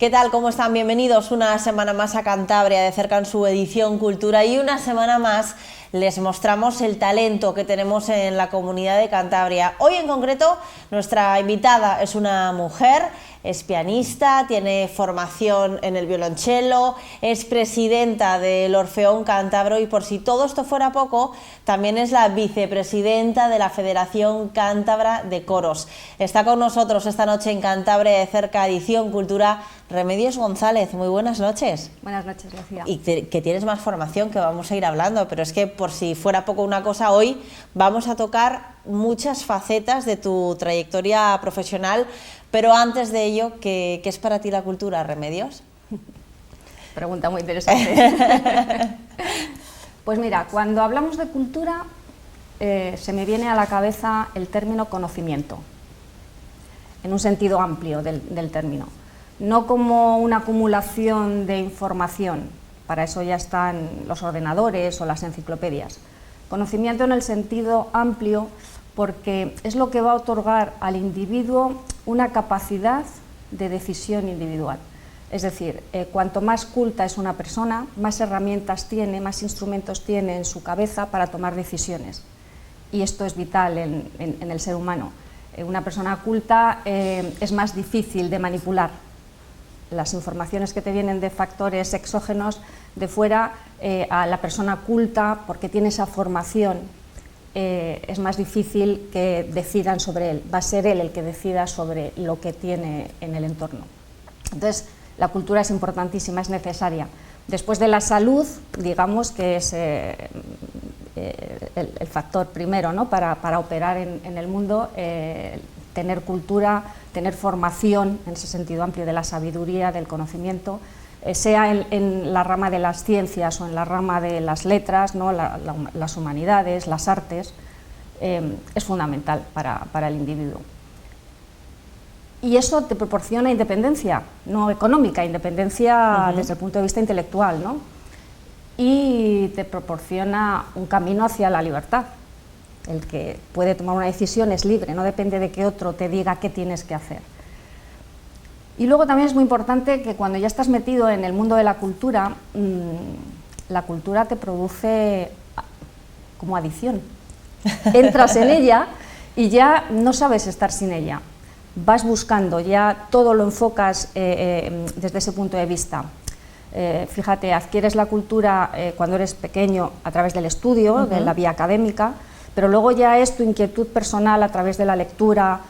¿Qué tal? ¿Cómo están? Bienvenidos una semana más a Cantabria de cerca en su edición Cultura, y una semana más les mostramos el talento que tenemos en la comunidad de Cantabria. Hoy en concreto nuestra invitada es una mujer, es pianista, tiene formación en el violonchelo, es presidenta del Orfeón Cántabro y, por si todo esto fuera poco, también es la vicepresidenta de la Federación Cántabra de Coros. Está con nosotros esta noche en Cantabria de cerca edición Cultura Remedios González. Muy buenas noches. Buenas noches, Lucía. Y que tienes más formación, que vamos a ir hablando, pero es que por si fuera poco una cosa, hoy vamos a tocar muchas facetas de tu trayectoria profesional, pero antes de ello, ¿qué es para ti la cultura, Remedios? Pregunta muy interesante. Pues mira, cuando hablamos de cultura, se me viene a la cabeza el término conocimiento, en un sentido amplio del término. No como una acumulación de información, para eso ya están los ordenadores o las enciclopedias. Conocimiento en el sentido amplio, porque es lo que va a otorgar al individuo una capacidad de decisión individual. Es decir, cuanto más culta es una persona, más herramientas tiene, más instrumentos tiene en su cabeza para tomar decisiones. Y esto es vital en el ser humano. Una persona culta es más difícil de manipular. Las informaciones que te vienen de factores exógenos de fuera, a la persona culta, porque tiene esa formación, es más difícil que decidan sobre él. Va a ser él el que decida sobre lo que tiene en el entorno. Entonces, la cultura es importantísima, es necesaria. Después de la salud, digamos que es el factor primero, ¿no?, para operar en el mundo. Tener cultura, tener formación en ese sentido amplio de la sabiduría, del conocimiento, sea en la rama de las ciencias o en la rama de las letras, ¿no?, las humanidades, las artes, es fundamental para el individuo. Y eso te proporciona independencia, no económica, independencia desde el punto de vista intelectual, ¿no? Y te proporciona un camino hacia la libertad. El que puede tomar una decisión es libre, no depende de que otro te diga qué tienes que hacer. Y luego también es muy importante que cuando ya estás metido en el mundo de la cultura te produce como adicción. Entras en ella y ya no sabes estar sin ella. Vas buscando, ya todo lo enfocas desde ese punto de vista. Fíjate, adquieres la cultura cuando eres pequeño a través del estudio, de la vía académica, pero luego ya es tu inquietud personal a través de la lectura,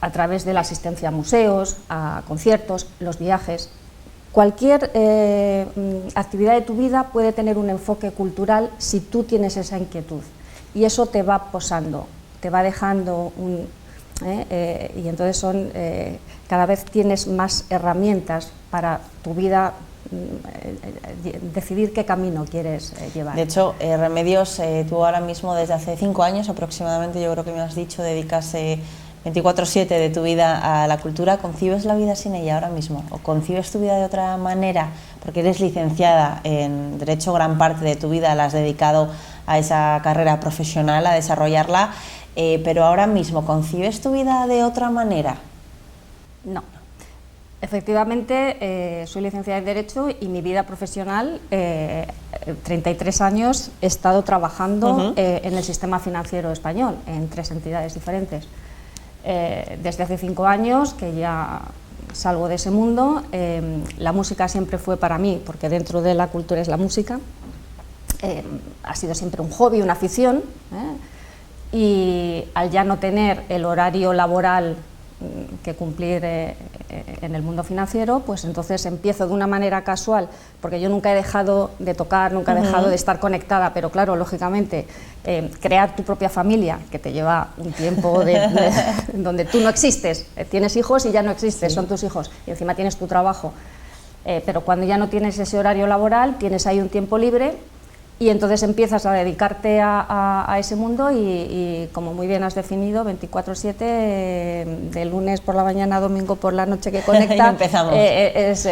a través de la asistencia a museos, a conciertos, los viajes. Cualquier actividad de tu vida puede tener un enfoque cultural si tú tienes esa inquietud, y eso te va posando, te va dejando y entonces cada vez tienes más herramientas para tu vida, decidir qué camino quieres llevar. De hecho, Remedios, tú ahora mismo desde hace 5 años aproximadamente, yo creo que me has dicho, dedicas 24/7 de tu vida a la cultura. ¿Concibes la vida sin ella ahora mismo? ¿O concibes tu vida de otra manera? Porque eres licenciada en Derecho, gran parte de tu vida la has dedicado a esa carrera profesional, a desarrollarla, pero ahora mismo, ¿concibes tu vida de otra manera? No. Efectivamente, soy licenciada en Derecho y mi vida profesional, 33 años, he estado trabajando en el sistema financiero español, en 3 entidades diferentes. Desde hace 5 años que ya salgo de ese mundo. La música siempre fue para mí, porque dentro de la cultura es la música, ha sido siempre un hobby, una afición, y al ya no tener el horario laboral que cumplir en el mundo financiero, pues entonces empiezo de una manera casual, porque yo nunca he dejado de tocar, nunca he dejado de estar conectada, pero claro, lógicamente, crear tu propia familia, que te lleva un tiempo donde tú no existes, tienes hijos y ya no existes, son tus hijos, y encima tienes tu trabajo, pero cuando ya no tienes ese horario laboral, tienes ahí un tiempo libre, y entonces empiezas a dedicarte a ese mundo y como muy bien has definido, 24/7, de lunes por la mañana a domingo por la noche que conecta, es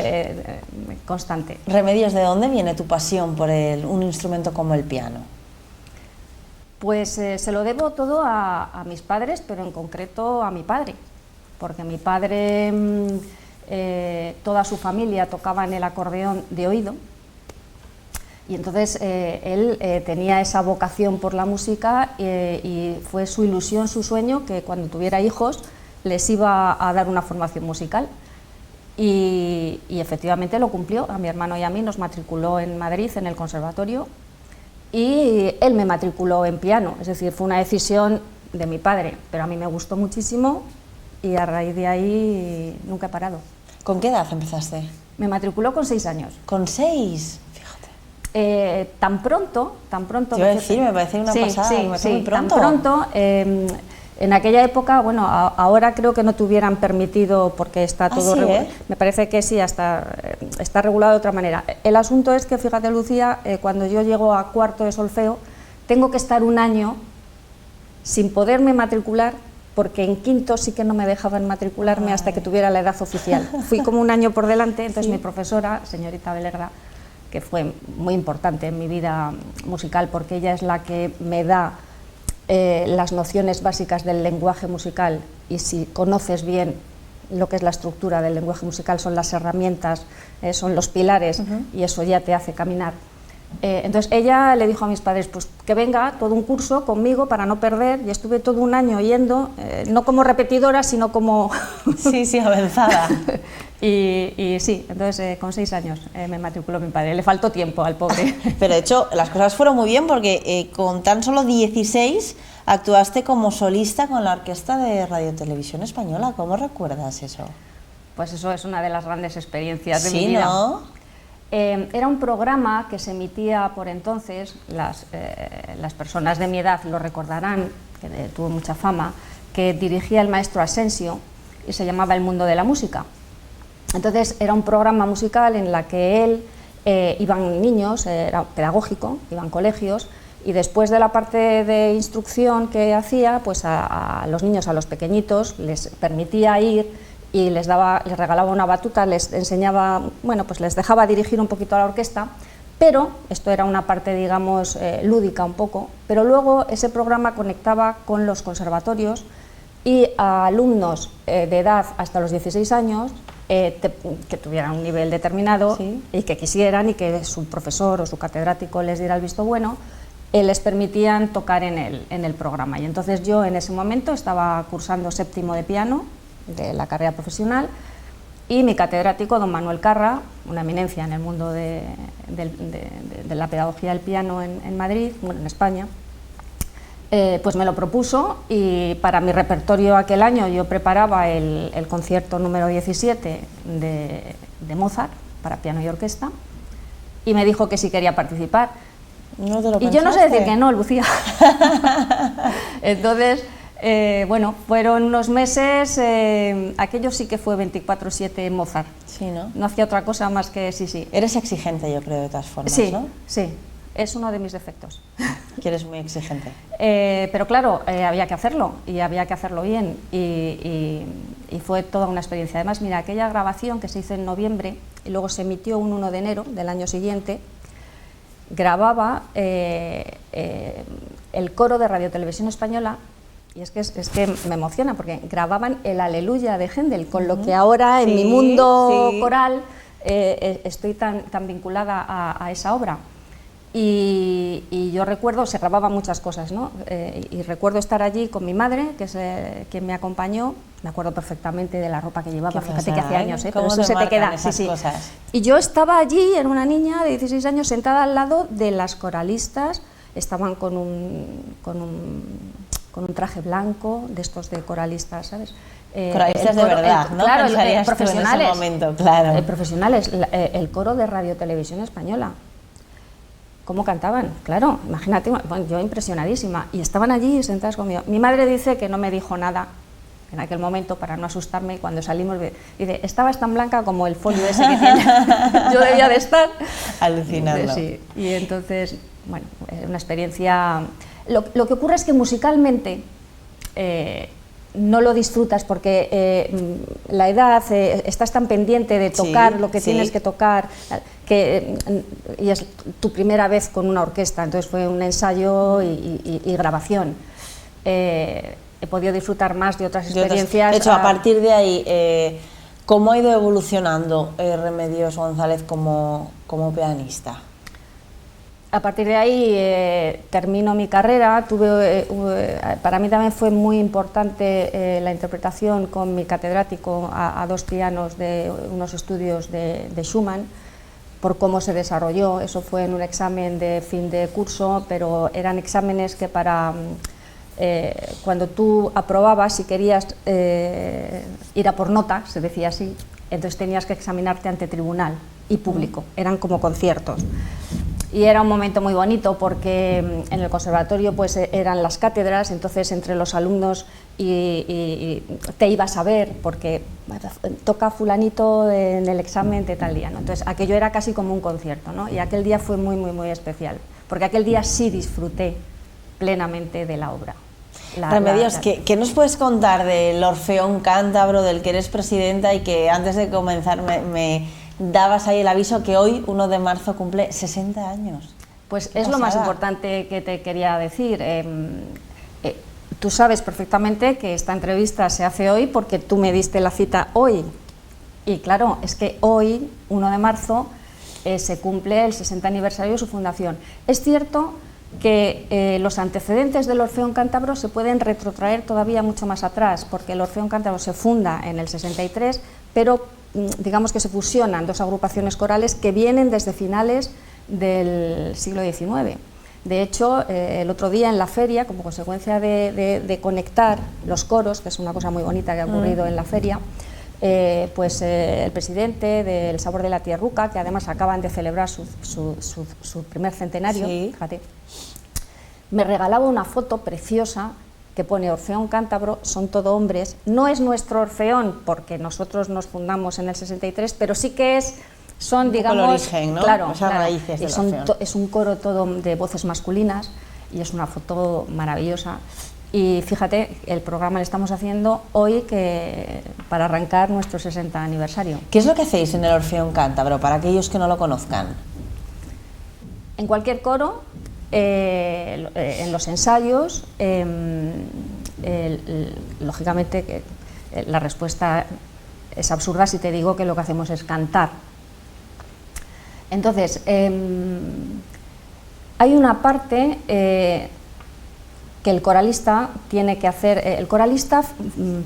constante. Remedios, ¿de dónde viene tu pasión por un instrumento como el piano? Pues se lo debo todo a mis padres, pero en concreto a mi padre, porque mi padre toda su familia tocaban el acordeón de oído, y entonces él tenía esa vocación por la música y fue su ilusión, su sueño, que cuando tuviera hijos les iba a dar una formación musical. Y efectivamente lo cumplió. A mi hermano y a mí nos matriculó en Madrid, en el conservatorio, y él me matriculó en piano, es decir, fue una decisión de mi padre, pero a mí me gustó muchísimo y a raíz de ahí nunca he parado. ¿Con qué edad empezaste? Me matriculó con 6 años. ¿Con 6? Fíjate. Tan pronto... Te iba a decir, me parece una pasada, me parece muy pronto. Tan pronto. En aquella época, bueno, ahora creo que no te hubieran permitido, porque está todo regulado. Me parece que sí, hasta está regulado de otra manera. El asunto es que, fíjate, Lucía, cuando yo llego a cuarto de solfeo, tengo que estar un año sin poderme matricular, porque en quinto sí que no me dejaban matricularme hasta que tuviera la edad oficial. Fui como un año por delante, entonces mi profesora, señorita Belegra, que fue muy importante en mi vida musical, porque ella es la que me da las nociones básicas del lenguaje musical, y si conoces bien lo que es la estructura del lenguaje musical, son las herramientas, son los pilares, y eso ya te hace caminar. Entonces ella le dijo a mis padres, pues que venga todo un curso conmigo para no perder, y estuve todo un año yendo, no como repetidora, sino como... Sí, avanzada. Y sí, entonces con 6 años me matriculó mi padre, le faltó tiempo al pobre. Pero de hecho las cosas fueron muy bien, porque con tan solo 16 actuaste como solista con la Orquesta de Radio Televisión Española. ¿Cómo recuerdas eso? Pues eso es una de las grandes experiencias de mi Sí, vida. ¿no? Era un programa que se emitía por entonces, las personas de mi edad lo recordarán, que tuvo mucha fama, que dirigía el maestro Asensio y se llamaba El Mundo de la Música. Entonces era un programa musical en la que él, iban niños, era pedagógico, iban colegios, y después de la parte de instrucción que hacía, pues a los niños, a los pequeñitos, les permitía ir y les regalaba una batuta, les enseñaba, bueno, pues les dejaba dirigir un poquito a la orquesta, pero esto era una parte, digamos, lúdica un poco, pero luego ese programa conectaba con los conservatorios y a alumnos de edad hasta los 16 años, que tuvieran un nivel determinado, sí, y que quisieran, y que su profesor o su catedrático les diera el visto bueno, les permitían tocar en el programa. Y entonces yo en ese momento estaba cursando 7º de piano de la carrera profesional, y mi catedrático, don Manuel Carra, una eminencia en el mundo de la pedagogía del piano en Madrid, bueno, en España, pues me lo propuso, y para mi repertorio aquel año yo preparaba el concierto número 17 de Mozart para piano y orquesta, y me dijo que sí quería participar. ¿No te lo y yo no sé pensaste? decir que no, Lucía. Entonces, bueno, fueron unos meses, aquello sí que fue 24/7 Mozart. Sí, ¿no? No hacía otra cosa más que sí. Eres exigente, yo creo, de todas formas, Sí, ¿no? sí, es uno de mis defectos. Que eres muy exigente. Pero claro, había que hacerlo, y había que hacerlo bien, y fue toda una experiencia. Además, mira, aquella grabación que se hizo en noviembre y luego se emitió un 1 de enero del año siguiente, grababa el coro de Radio Televisión Española, y es que me emociona, porque grababan el Aleluya de Händel, con lo que ahora en mi mundo coral estoy tan vinculada a esa obra. Y yo recuerdo, se grababan muchas cosas, ¿no? Y recuerdo estar allí con mi madre, que es quien me acompañó. Me acuerdo perfectamente de la ropa que llevaba, fíjate que hace años, pero eso se te queda. Esas cosas? Y yo estaba allí, era una niña de 16 años, sentada al lado de las coralistas, estaban con un traje blanco, de estos de coralistas, ¿sabes? Coralistas de verdad, ¿no? Claro, profesionales. En ese momento, claro. Profesionales, el coro de Radio Televisión Española. ¿Cómo cantaban? Claro, imagínate, bueno, yo impresionadísima. Y estaban allí sentadas conmigo. Mi madre dice que no me dijo nada en aquel momento para no asustarme, y cuando salimos, dice, estabas tan blanca como el folio ese que tiene. Yo debía de estar alucinando. Sí. Y entonces, bueno, es una experiencia. Lo que ocurre es que musicalmente no lo disfrutas, porque la edad, estás tan pendiente de tocar lo que tienes que tocar, y es tu primera vez con una orquesta, entonces fue un ensayo y grabación. He podido disfrutar más de otras experiencias. De hecho, a partir de ahí, ¿Cómo ha ido evolucionando Remedios González como pianista? A partir de ahí termino mi carrera. Para mí también fue muy importante la interpretación con mi catedrático a dos pianos de unos estudios de Schumann, por cómo se desarrolló. Eso fue en un examen de fin de curso, pero eran exámenes que cuando tú aprobabas, si querías ir a por nota, se decía así, entonces tenías que examinarte ante tribunal y público, eran como conciertos. Y era un momento muy bonito porque en el conservatorio pues eran las cátedras, entonces entre los alumnos y te ibas a ver porque toca fulanito en el examen de tal día, ¿no? Entonces aquello era casi como un concierto, ¿no? Y aquel día fue muy, muy, muy especial, porque aquel día sí disfruté plenamente de la obra. Remedios, ¿qué nos puedes contar del Orfeón Cántabro, del que eres presidenta y que antes de comenzar me dabas ahí el aviso que hoy, 1 de marzo, cumple 60 años? Pues es lo más importante que te quería decir. Tú sabes perfectamente que esta entrevista se hace hoy porque tú me diste la cita hoy. Y claro, es que hoy, 1 de marzo, se cumple el 60 aniversario de su fundación. Es cierto que los antecedentes del Orfeón Cántabro se pueden retrotraer todavía mucho más atrás, porque el Orfeón Cántabro se funda en el 63, pero digamos que se fusionan dos agrupaciones corales que vienen desde finales del siglo XIX. De hecho, el otro día en la feria, como consecuencia de conectar los coros, que es una cosa muy bonita que ha ocurrido en la feria, pues el presidente del Sabor de la Tierruca, que además acaban de celebrar su primer centenario, sí, fíjate, me regalaba una foto preciosa que pone Orfeón Cántabro, son todo hombres. No es nuestro Orfeón, porque nosotros nos fundamos en el 63, pero sí que son, digamos, el origen, ¿no? Claro, esas raíces del Orfeón. Es un coro todo de voces masculinas y es una foto maravillosa. Y fíjate, el programa lo estamos haciendo hoy para arrancar nuestro 60 aniversario. ¿Qué es lo que hacéis en el Orfeón Cántabro, para aquellos que no lo conozcan? En cualquier coro, en los ensayos, lógicamente la respuesta es absurda si te digo que lo que hacemos es cantar. Entonces, hay una parte que el coralista tiene que hacer. El coralista,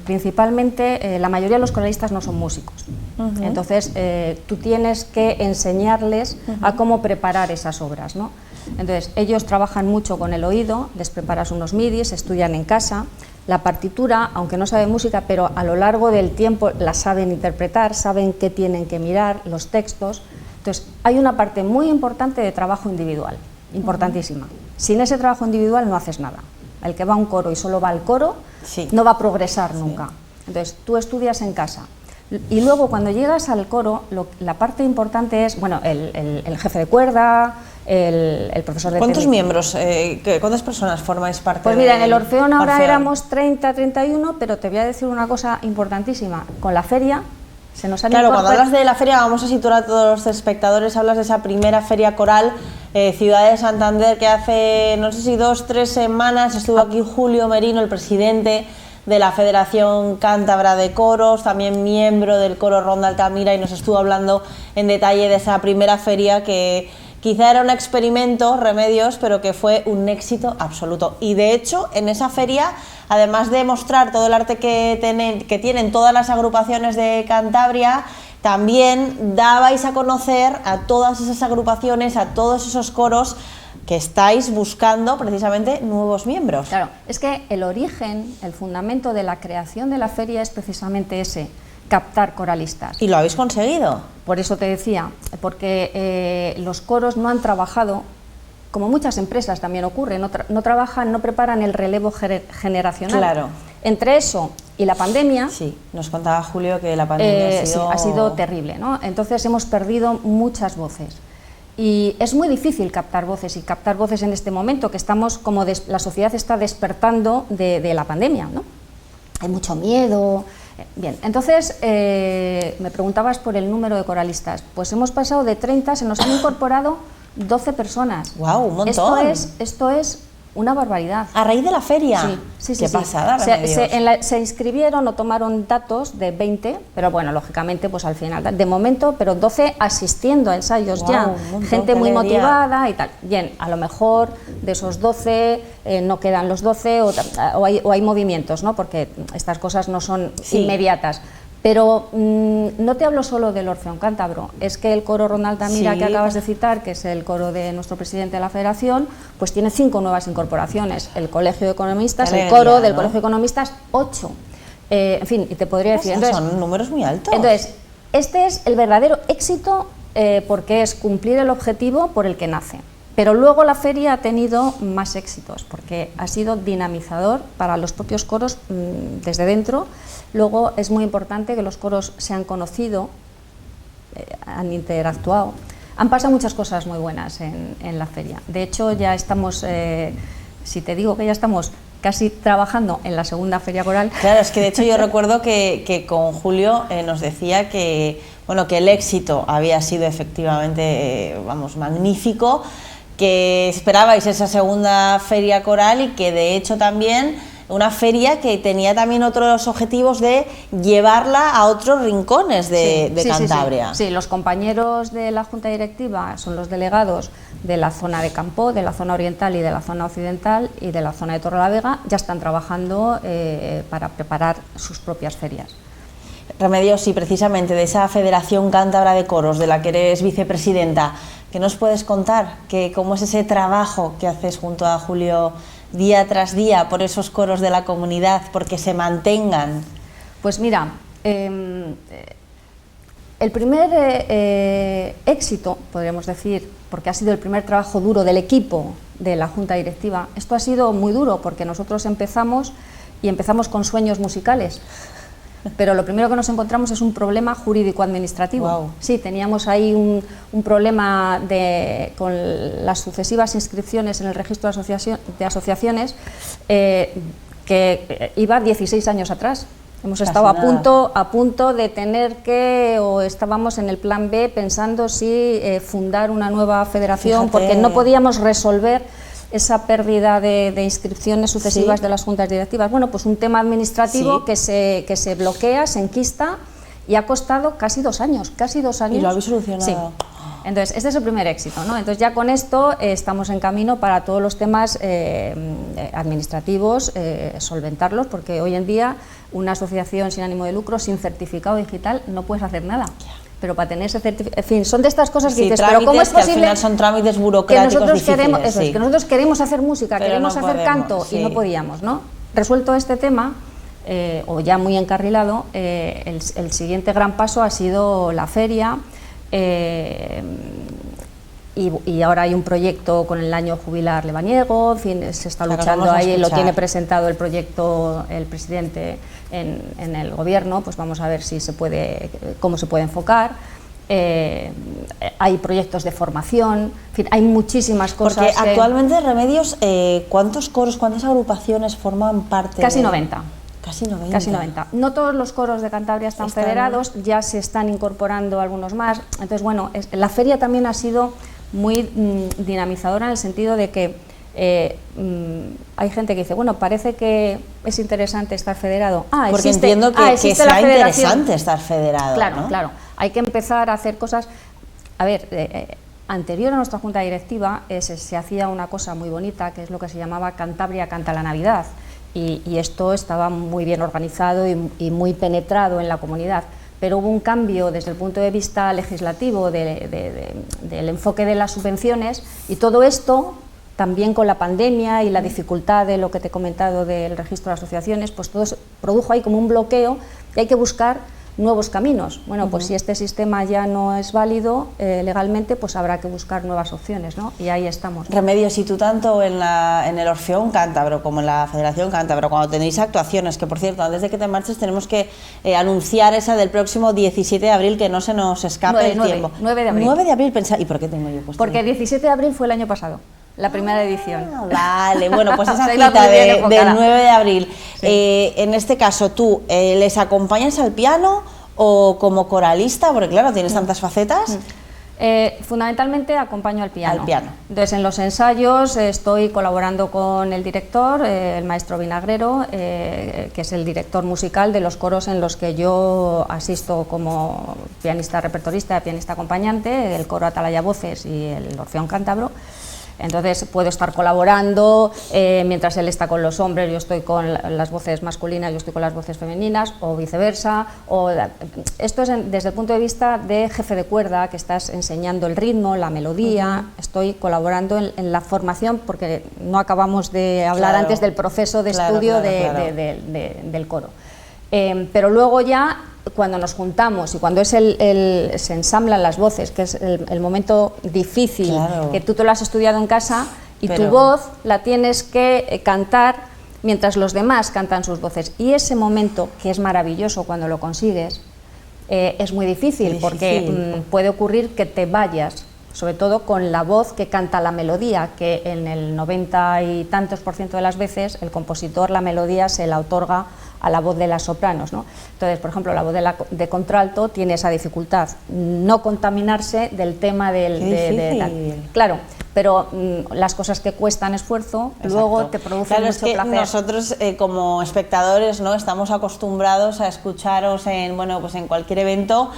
principalmente, la mayoría de los coralistas no son músicos. Entonces, tú tienes que enseñarles a cómo preparar esas obras, ¿no? Entonces, ellos trabajan mucho con el oído, les preparas unos midis, estudian en casa. La partitura, aunque no saben música, pero a lo largo del tiempo la saben interpretar, saben qué tienen que mirar, los textos. Entonces, hay una parte muy importante de trabajo individual, importantísima. Sin ese trabajo individual no haces nada. El que va a un coro y solo va al coro, sí, no va a progresar nunca. Entonces, tú estudias en casa. Y luego, cuando llegas al coro, la parte importante es, bueno, el jefe de cuerda, el profesor de ¿Cuántos miembros, cuántas personas formáis parte? Pues mira, en el Orfeón ahora éramos 30, 31, pero te voy a decir una cosa importantísima. Con la feria se nos han incorporado... Cuando hablas de la feria, vamos a situar a todos los espectadores, hablas de esa primera feria coral, Ciudad de Santander, que hace, no sé si 2 o 3 semanas, estuvo aquí Julio Merino, el presidente de la Federación Cántabra de Coros, también miembro del coro Ronda Altamira, y nos estuvo hablando en detalle de esa primera feria que quizá era un experimento, Remedios, pero que fue un éxito absoluto. Y de hecho, en esa feria, además de mostrar todo el arte que tienen todas las agrupaciones de Cantabria, también dabais a conocer a todas esas agrupaciones, a todos esos coros que estáis buscando precisamente nuevos miembros. Claro, es que el origen, el fundamento de la creación de la feria es precisamente ese, captar coralistas. ¿Y lo habéis conseguido? Por eso te decía, porque los coros no han trabajado, como muchas empresas también ocurre, no trabajan, no preparan el relevo generacional. Claro. Entre eso y la pandemia... Sí, nos contaba Julio que la pandemia ha sido terrible, ¿no? Entonces hemos perdido muchas voces. Y es muy difícil captar voces, y captar voces en este momento, que estamos como la sociedad está despertando de la pandemia, ¿no? Hay mucho miedo. Bien, entonces me preguntabas por el número de coralistas. Pues hemos pasado de 30, se nos han incorporado 12 personas. ¡Guau, un montón! Esto es una barbaridad. ¿A raíz de la feria? Sí. Qué pasada, Remedios. Se inscribieron o tomaron datos de 20, pero bueno, lógicamente, pues al final, de momento, pero 12 asistiendo a ensayos ya, gente muy motivada y tal. Bien, a lo mejor de esos 12 no quedan los 12 o hay movimientos, ¿no? Porque estas cosas no son inmediatas. Pero no te hablo solo del Orfeón Cántabro, es que el coro Ronda Altamira que acabas de citar, que es el coro de nuestro presidente de la Federación, pues tiene 5 nuevas incorporaciones, el Colegio de Economistas, el coro del Colegio de Economistas, 8, en fin, y te podría decir... Entonces, son números muy altos. Entonces, este es el verdadero éxito porque es cumplir el objetivo por el que nace. Pero luego la feria ha tenido más éxitos, porque ha sido dinamizador para los propios coros desde dentro. Luego es muy importante que los coros se han conocido, han interactuado. Han pasado muchas cosas muy buenas en la feria. De hecho, ya estamos, si te digo que ya estamos casi trabajando en la segunda feria coral. Claro, es que de hecho yo recuerdo que con Julio nos decía que, bueno, que el éxito había sido efectivamente, magnífico, que esperabais esa segunda feria coral y que de hecho también una feria que tenía también otros objetivos de llevarla a otros rincones de Cantabria. Sí, los compañeros de la Junta Directiva son los delegados de la zona de Campoo, de la zona oriental y de la zona occidental y de la zona de Torrelavega, ya están trabajando para preparar sus propias ferias. Remedios, y precisamente de esa Federación Cántabra de Coros, de la que eres vicepresidenta, ¿qué nos puedes contar? ¿Cómo es ese trabajo que haces junto a Julio día tras día por esos coros de la comunidad, porque se mantengan? Pues mira, el primer éxito, podríamos decir, porque ha sido el primer trabajo duro del equipo de la Junta Directiva, esto ha sido muy duro porque nosotros empezamos con sueños musicales. Pero lo primero que nos encontramos es un problema jurídico-administrativo. Wow. Sí, teníamos ahí un problema con las sucesivas inscripciones en el registro de asociaciones que iba 16 años atrás. Hemos estado a punto de tener o estábamos en el plan B pensando si fundar una nueva federación. Fíjate. Porque no podíamos resolver esa pérdida de inscripciones sucesivas de las juntas directivas. Bueno, pues un tema administrativo que se bloquea, se enquista y ha costado casi 2 años. ¿Y lo habéis solucionado? Sí. Entonces, este es el primer éxito, ¿no? Entonces ya con esto estamos en camino para todos los temas administrativos, solventarlos, porque hoy en día una asociación sin ánimo de lucro, sin certificado digital, no puedes hacer nada. Pero para tener ese certificado, en fin, son de estas cosas que dices, pero ¿cómo es posible que al final son trámites burocráticos que difíciles? Que nosotros queremos hacer música, pero queremos no hacer canto y no podíamos, ¿no? Resuelto este tema, o ya muy encarrilado, el siguiente gran paso ha sido la feria, y ahora hay un proyecto con el año jubilar lebaniego, en fin, se está luchando ahí, lo tiene presentado el proyecto el presidente en el gobierno, pues vamos a ver si cómo se puede enfocar. Hay proyectos de formación, en fin, hay muchísimas cosas. Porque actualmente, Remedios, ¿cuántos coros, cuántas agrupaciones forman parte? Casi 90. Casi 90. Casi 90. No todos los coros de Cantabria están federados, ya se están incorporando algunos más. Entonces, bueno, la feria también ha sido muy dinamizadora en el sentido de que hay gente que dice, bueno, parece que es interesante estar federado. Porque entiendo que será interesante estar federado. Claro, ¿no? Claro. Hay que empezar a hacer cosas. A ver, anterior a nuestra Junta Directiva se hacía una cosa muy bonita, que es lo que se llamaba Cantabria canta la Navidad. Y esto estaba muy bien organizado y muy penetrado en la comunidad. Pero hubo un cambio desde el punto de vista legislativo del enfoque de las subvenciones, y todo esto, también con la pandemia y la dificultad de lo que te he comentado del registro de asociaciones, pues todo se produjo ahí como un bloqueo y hay que buscar nuevos caminos. Bueno, pues si este sistema ya no es válido legalmente, pues habrá que buscar nuevas opciones, ¿no? Y ahí estamos. Remedios, y tú tanto en el Orfeón Cántabro como en la Federación Cántabro, cuando tenéis actuaciones, que por cierto, antes de que te marches tenemos que anunciar esa del próximo 17 de abril, que no se nos escape el tiempo. 9 de abril. 9 de abril, ¿y por qué tengo yo puesto? Porque el 17 de abril fue el año pasado. La primera edición. Vale, bueno, pues esa cita del 9 de abril. Sí. En este caso, ¿tú les acompañas al piano o como coralista? Porque claro, tienes tantas facetas. Fundamentalmente acompaño al piano. Al piano. Entonces, en los ensayos estoy colaborando con el director, el maestro Vinagrero, que es el director musical de los coros en los que yo asisto como pianista repertorista, pianista acompañante, el coro Atalaya Voces y el Orfeón Cántabro. Entonces puedo estar colaborando, mientras él está con los hombres, yo estoy con las voces masculinas, yo estoy con las voces femeninas, o viceversa. Esto es desde el punto de vista de jefe de cuerda, que estás enseñando el ritmo, la melodía. Estoy colaborando en la formación, porque no acabamos de hablar antes del proceso de estudio del coro. Pero luego ya, cuando nos juntamos y cuando se ensamblan las voces, que es el momento difícil, que tú te lo has estudiado en casa y tu voz la tienes que cantar mientras los demás cantan sus voces, y ese momento, que es maravilloso cuando lo consigues, es muy difícil, porque puede ocurrir que te vayas, sobre todo con la voz que canta la melodía, que en el 90 y tantos % de las veces el compositor la melodía se la otorga a la voz de las sopranos, ¿no? Entonces, por ejemplo, la voz de contralto tiene esa dificultad, no contaminarse del tema claro, pero las cosas que cuestan esfuerzo, luego te producen mucho placer. Nosotros como espectadores, ¿no?, estamos acostumbrados a escucharos en cualquier evento,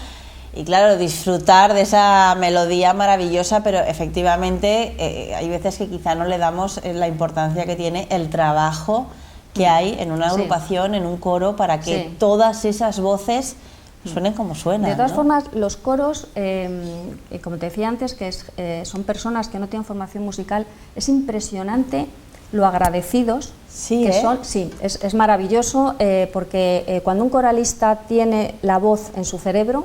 y claro, disfrutar de esa melodía maravillosa, pero efectivamente hay veces que quizá no le damos la importancia que tiene el trabajo que hay en una agrupación, en un coro, para que todas esas voces suenen como suenan. De todas formas, los coros, como te decía antes, que son personas que no tienen formación musical, es impresionante lo agradecidos que son. Sí, es maravilloso, porque cuando un coralista tiene la voz en su cerebro,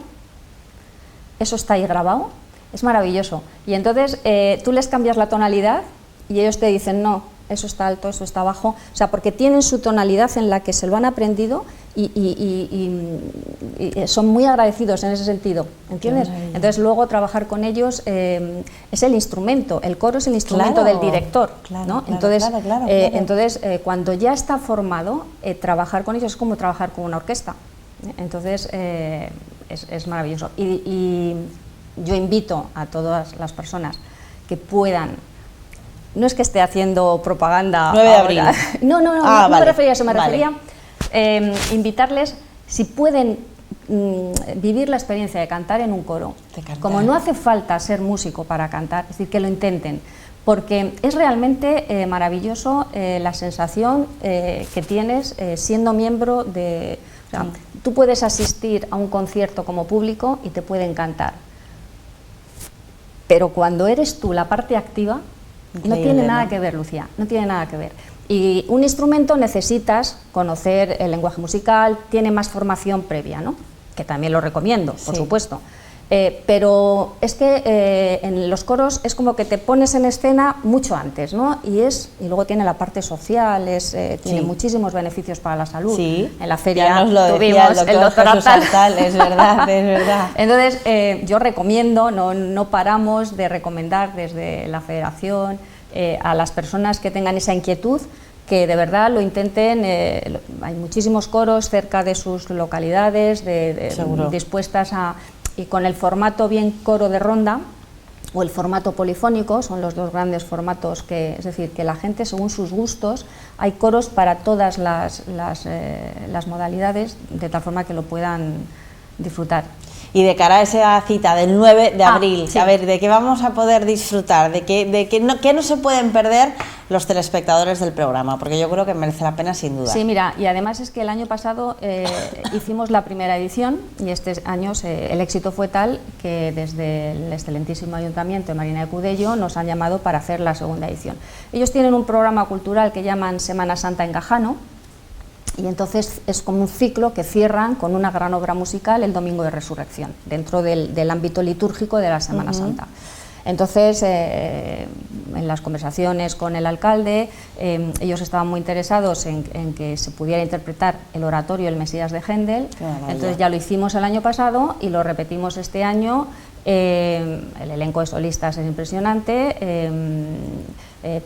eso está ahí grabado, es maravilloso. Y entonces tú les cambias la tonalidad y ellos te dicen, no, eso está alto, eso está bajo, o sea, porque tienen su tonalidad en la que se lo han aprendido y son muy agradecidos en ese sentido, ¿entiendes? Entonces luego trabajar con ellos es el instrumento, el coro es el instrumento del director, ¿no? Entonces, cuando ya está formado, trabajar con ellos es como trabajar con una orquesta, entonces es maravilloso. Y yo invito a todas las personas que puedan. No es que esté haciendo propaganda 9 de abril. No me refería a eso, me refería invitarles, si pueden vivir la experiencia de cantar en un coro, como no hace falta ser músico para cantar, es decir, que lo intenten, porque es realmente maravilloso la sensación que tienes siendo miembro de... O sea, tú puedes asistir a un concierto como público y te puede encantar, pero cuando eres tú la parte activa, no tiene nada que ver, Lucía, no tiene nada que ver. Y un instrumento necesitas conocer el lenguaje musical, tiene más formación previa, ¿no?, que también lo recomiendo, por supuesto. Pero es que en los coros es como que te pones en escena mucho antes, ¿no? Y luego tiene la parte social, tiene muchísimos beneficios para la salud. En la feria tuvimos el doctor Artal. Es verdad, es verdad. Entonces, yo recomiendo, no paramos de recomendar desde la federación a las personas que tengan esa inquietud, que de verdad lo intenten. Hay muchísimos coros cerca de sus localidades, dispuestas a... Y con el formato bien coro de ronda o el formato polifónico, son los dos grandes formatos, es decir, que la gente, según sus gustos, hay coros para todas las modalidades, de tal forma que lo puedan disfrutar. Y de cara a esa cita del 9 de abril, a ver, ¿de qué vamos a poder disfrutar? ¿Qué no se pueden perder los telespectadores del programa? Porque yo creo que merece la pena, sin duda. Sí, mira, y además es que el año pasado hicimos la primera edición, y este año el éxito fue tal que desde el excelentísimo Ayuntamiento de Marina de Cudello nos han llamado para hacer la segunda edición. Ellos tienen un programa cultural que llaman Semana Santa en Gajano, y entonces es como un ciclo que cierran con una gran obra musical el Domingo de Resurrección, dentro del ámbito litúrgico de la Semana Santa. Entonces, en las conversaciones con el alcalde, ellos estaban muy interesados en que se pudiera interpretar el oratorio El Mesías de Händel. Entonces ya lo hicimos el año pasado y lo repetimos este año. El elenco de solistas es impresionante,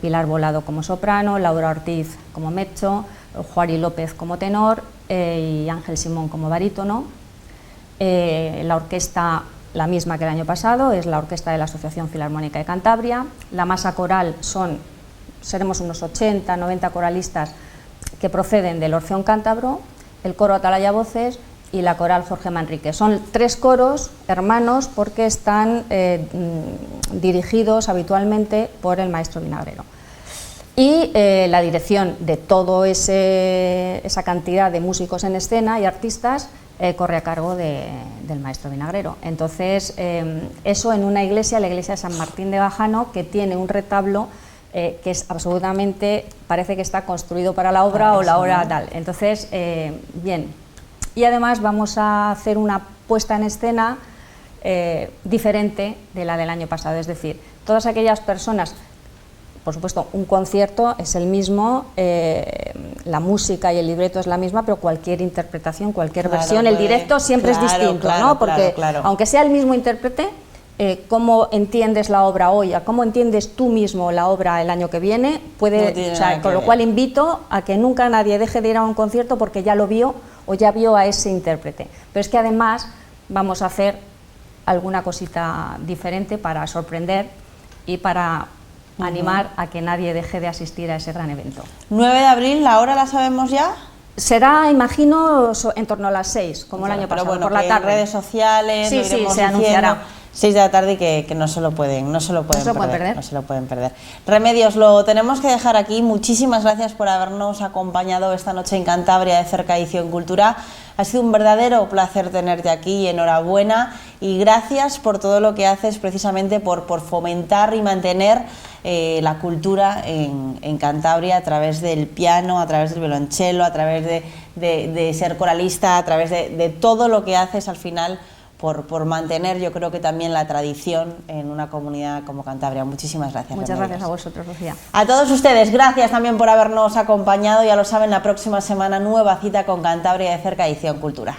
Pilar Volado como soprano, Laura Ortiz como mezzo, Juari López como tenor y Ángel Simón como barítono. La orquesta la misma que el año pasado, es la orquesta de la Asociación Filarmónica de Cantabria. La masa coral seremos unos 80, 90 coralistas que proceden del Orfeón Cántabro, el coro Atalaya Voces y la coral Jorge Manrique. Son 3 coros hermanos porque están dirigidos habitualmente por el maestro Vinagrero. Y la dirección de toda esa cantidad de músicos en escena y artistas corre a cargo del maestro Vinagrero. Entonces, eso en una iglesia, la iglesia de San Martín de Bajano, que tiene un retablo que es absolutamente, parece que está construido para la obra o la obra tal. Entonces, bien. Y además vamos a hacer una puesta en escena diferente de la del año pasado, es decir, todas aquellas personas, por supuesto, un concierto es el mismo, la música y el libreto es la misma, pero cualquier interpretación, cualquier versión, el directo siempre es distinto, ¿no? Porque aunque sea el mismo intérprete, cómo entiendes la obra hoy, a cómo entiendes tú mismo la obra el año que viene, con lo cual invito a que nunca nadie deje de ir a un concierto porque ya lo vio o ya vio a ese intérprete. Pero es que además vamos a hacer alguna cosita diferente para sorprender y para animar a que nadie deje de asistir a ese gran evento. 9 de abril, ¿la hora la sabemos ya? Será, imagino, en torno a las 6, como el año pasado, bueno, por la tarde. En redes sociales, sí, se anunciará. 6 de la tarde y que no se lo pueden perder. Remedios, lo tenemos que dejar aquí. Muchísimas gracias por habernos acompañado esta noche en Cantabria de Cerca Edición Cultura. Ha sido un verdadero placer tenerte aquí y enhorabuena, y gracias por todo lo que haces precisamente por fomentar y mantener la cultura en Cantabria a través del piano, a través del violonchelo, a través de ser coralista, a través de todo lo que haces al final por mantener, yo creo que también la tradición en una comunidad como Cantabria. Muchísimas gracias. Muchas gracias a vosotros, Lucía. A todos ustedes, gracias también por habernos acompañado. Ya lo saben, la próxima semana nueva cita con Cantabria de Cerca Edición Cultura.